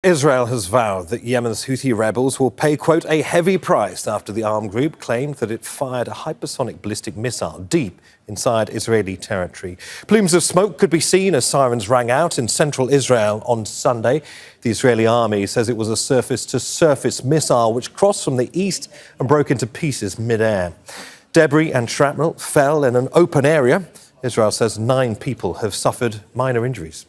Israel has vowed that Yemen's Houthi rebels will pay, quote, a heavy price after the armed group claimed that it fired a hypersonic ballistic missile deep inside Israeli territory. Plumes of smoke could be seen as sirens rang out in central Israel on Sunday. The Israeli army says it was a surface-to-surface missile which crossed from the east and broke into pieces mid-air. Debris and shrapnel fell in an open area. Israel says 9 people have suffered minor injuries.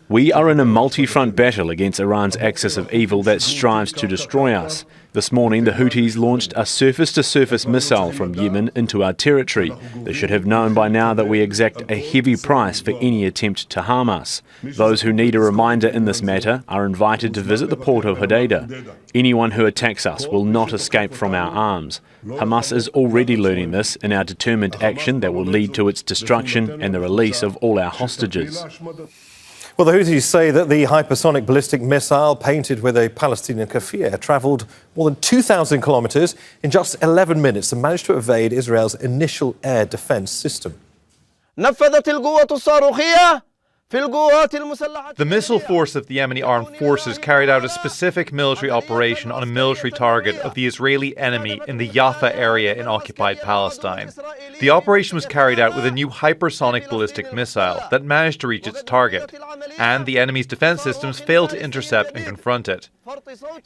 We are in a multi-front battle against Iran's axis of evil that strives to destroy us. This morning, the Houthis launched a surface-to-surface missile from Yemen into our territory. They should have known by now that we exact a heavy price for any attempt to harm us. Those who need a reminder in this matter are invited to visit the port of Hodeidah. Anyone who attacks us will not escape from our arms. Hamas is already learning this in our determined action that will lead to its destruction and the release of all our hostages. Well, the Houthis say that the hypersonic ballistic missile painted with a Palestinian keffiyeh travelled more than 2,000 kilometres in just 11 minutes and managed to evade Israel's initial air defence system. The missile force of the Yemeni armed forces carried out a specific military operation on a military target of the Israeli enemy in the Jaffa area in occupied Palestine. The operation was carried out with a new hypersonic ballistic missile that managed to reach its target, and the enemy's defence systems failed to intercept and confront it.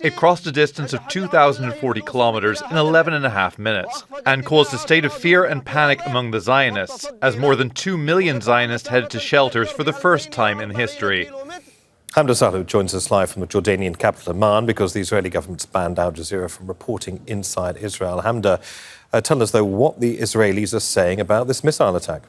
It crossed a distance of 2,040 kilometres in 11.5 minutes and caused a state of fear and panic among the Zionists, as more than 2 million Zionists headed to shelters for the first time in history. Hamdah Salhut joins us live from the Jordanian capital Amman because the Israeli government's banned Al Jazeera from reporting inside Israel. Hamdah, tell us, though, what the Israelis are saying about this missile attack.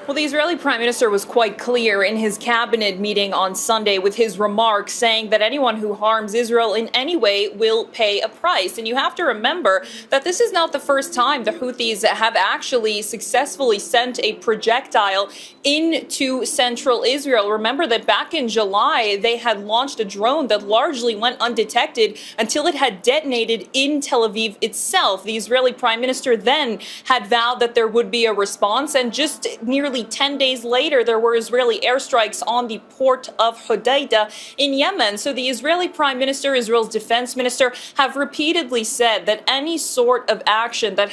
Well, the Israeli Prime Minister was quite clear in his cabinet meeting on Sunday with his remarks saying that anyone who harms Israel in any way will pay a price. And you have to remember that this is not the first time the Houthis have actually successfully sent a projectile into central Israel. Remember that back in July, they had launched a drone that largely went undetected until it had detonated in Tel Aviv itself. The Israeli Prime Minister then had vowed that there would be a response, and just nearly 10 days later, there were Israeli airstrikes on the port of Hodeidah in Yemen. So the Israeli Prime Minister, Israel's defense minister, have repeatedly said that any sort of action that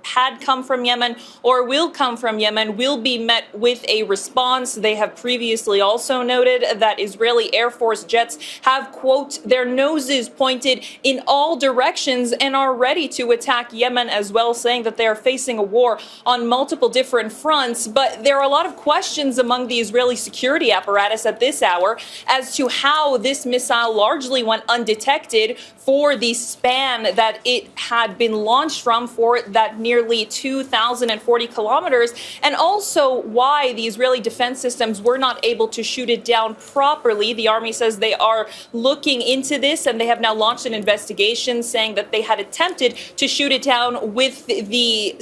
had come from Yemen or will come from Yemen will be met with a response. They have previously also noted that Israeli Air Force jets have, quote, their noses pointed in all directions and are ready to attack Yemen as well, saying that they are facing a war on multiple different fronts. But there are a lot of questions among the Israeli security apparatus at this hour as to how this missile largely went undetected for the span that it had been launched from, for that nearly 2,040 kilometers, and also why the Israeli defense systems were not able to shoot it down properly. The army says they are looking into this, and they have now launched an investigation saying that they had attempted to shoot it down with the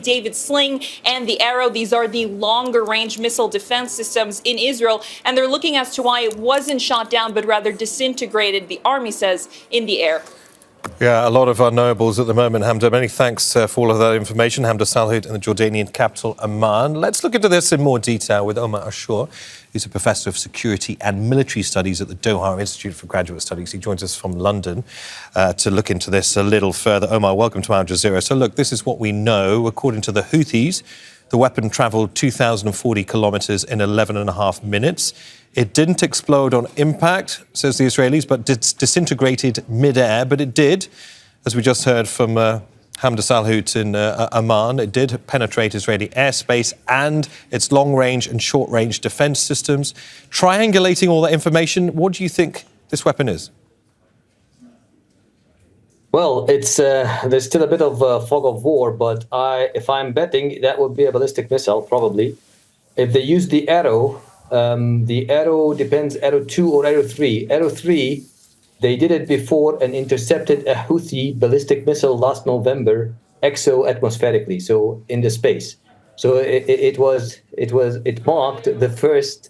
David Sling and the Arrow. These are the longer range missile defense systems in Israel, and they're looking as to why it wasn't shot down but rather disintegrated, the army says, in the air. Yeah, a lot of unknowables at the moment, Hamdah. Many thanks for all of that information. Hamdah Salhut in the Jordanian capital, Amman. Let's look into this in more detail with Omar Ashour, who's a professor of security and military studies at the Doha Institute for Graduate Studies. He joins us from London to look into this a little further. Omar, welcome to Al Jazeera. So look, this is what we know. According to the Houthis, the weapon travelled 2,040 kilometres in 11.5 minutes. It didn't explode on impact, says the Israelis, but disintegrated mid-air. But it did, as we just heard from Hamdah Salhut in Amman, it did penetrate Israeli airspace and its long-range and short-range defence systems. Triangulating all that information, what do you think this weapon is? Well, it's there's still a bit of fog of war, but if I'm betting, that would be a ballistic missile, probably. If they use the Arrow, the Arrow depends, Arrow 2 or Arrow 3. Arrow 3, they did it before and intercepted a Houthi ballistic missile last November, exo-atmospherically, so in the space. So it marked the first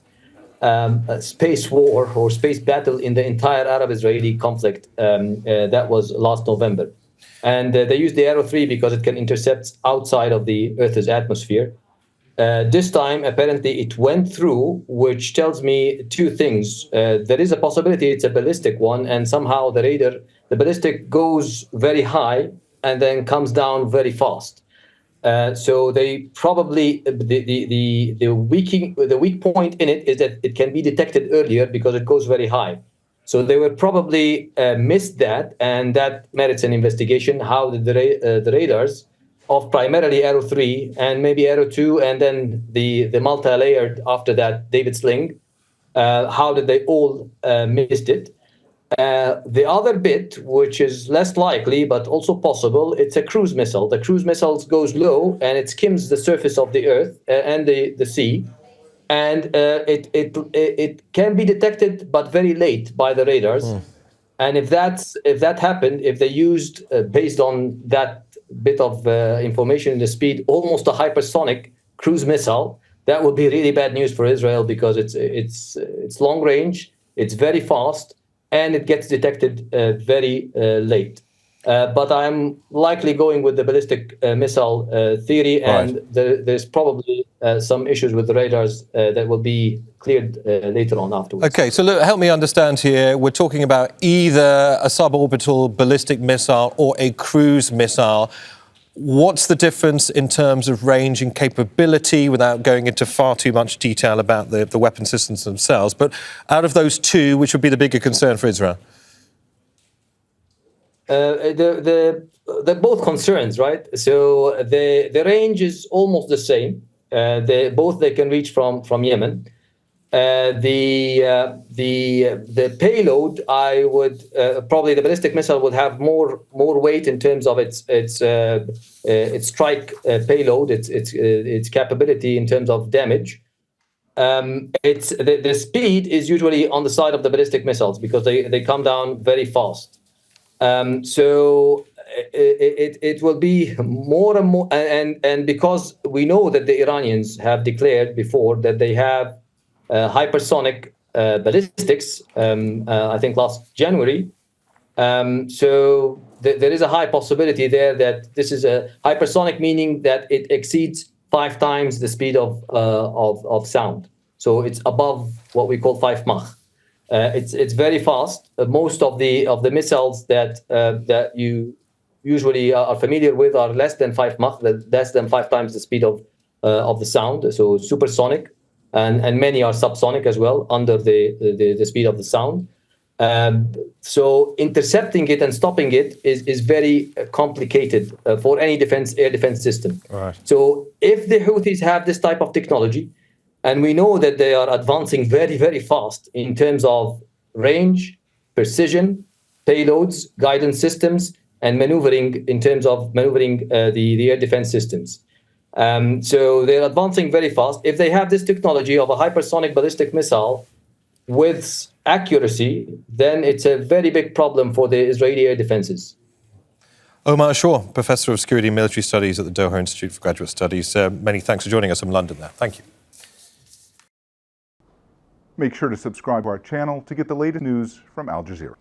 space war or space battle in the entire Arab-Israeli conflict. That was last November. And they used the Arrow 3 because it can intercept outside of the Earth's atmosphere. This time, apparently, it went through, which tells me two things. There is a possibility it's a ballistic one, and somehow the ballistic goes very high and then comes down very fast. So they probably the weak point in it is that it can be detected earlier because it goes very high. So they will probably missed that, and that merits an investigation. How did the radars of primarily Arrow 3 and maybe Arrow 2 and then the multi-layered after that David Sling, how did they all missed it? The other bit, which is less likely but also possible, it's a cruise missile. The cruise missiles goes low and it skims the surface of the earth and the sea, and it can be detected but very late by the radars. And if that happened, if they used based on that bit of information, the speed, almost a hypersonic cruise missile, that would be really bad news for Israel because it's long range, it's very fast, and it gets detected very late. But I'm likely going with the ballistic missile theory, and there's probably some issues with the radars that will be cleared later on afterwards. Okay, so look, help me understand here. We're talking about either a suborbital ballistic missile or a cruise missile. What's the difference in terms of range and capability, without going into far too much detail about the weapon systems themselves? But out of those two, which would be the bigger concern for Israel? They're both concerns, right? So the range is almost the same. They can reach from Yemen. The payload, I would probably the ballistic missile would have more weight in terms of its strike payload, its capability in terms of damage. It's the speed is usually on the side of the ballistic missiles because they come down very fast. So it will be more and more, and because we know that the Iranians have declared before that they have hypersonic ballistics, I think last January. So there is a high possibility there that this is a hypersonic, meaning that it exceeds 5 times the speed of sound. So it's above what we call 5 Mach. It's very fast. Most of the missiles that you usually are familiar with are less than 5 Mach, less than 5 times the speed of the sound. So supersonic. And many are subsonic as well, under the speed of the sound. So intercepting it and stopping it is very complicated for any air defense system. Right. So if the Houthis have this type of technology, and we know that they are advancing very, very fast in terms of range, precision, payloads, guidance systems, and maneuvering in terms of maneuvering the air defense systems. So they're advancing very fast. If they have this technology of a hypersonic ballistic missile with accuracy, then it's a very big problem for the Israeli air defenses. Omar Ashour, Professor of Security and Military Studies at the Doha Institute for Graduate Studies. Many thanks for joining us from London there. Thank you. Make sure to subscribe to our channel to get the latest news from Al Jazeera.